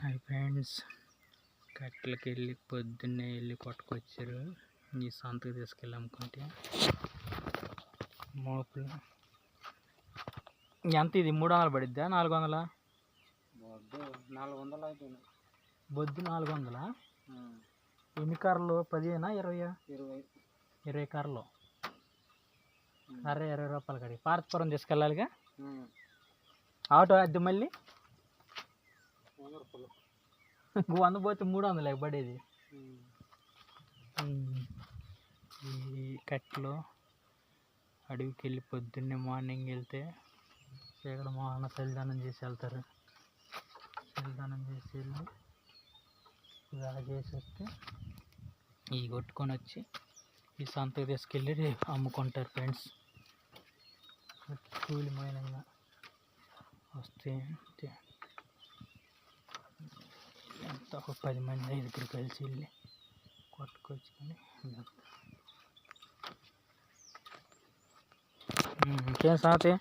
Hi friends, కట్టెలకి వెళ్ళి పొద్దున్నే వెళ్ళి కొట్టుకొచ్చారు. ఈ సంతకు తీసుకెళ్ళి అమ్ముకుంటే మోపులు ఎంత ఇది 300 పడిద్దా 400? బొద్దు 400. ఎన్ని కర్రలు? 10 20 కర్రలు. అరే 20 రూపాయలు కడి పార్తపురం తీసుకెళ్ళాలిగా. ఆటో అద్దె మళ్ళీ 100 పోతే 300 పడేది. ఈ కట్టెలు అడవికి వెళ్ళి పొద్దున్నే మార్నింగ్ వెళ్తే ఇక్కడ మా అన్న చలిదానం చేసి వెళ్తారు. చలిదానం చేసి వెళ్ళి ఇలా చేసి వస్తే ఈ కొట్టుకొని వచ్చి ఈ సంతకు తీసుకెళ్ళి అమ్ముకుంటారు ఫ్రెండ్స్. కూలి మైనంగా వస్తే ఎంత ఒక 10 మంది 5 కలిసి వెళ్ళి కొట్టుకొచ్చుకొని ఇంకేం సంగతి?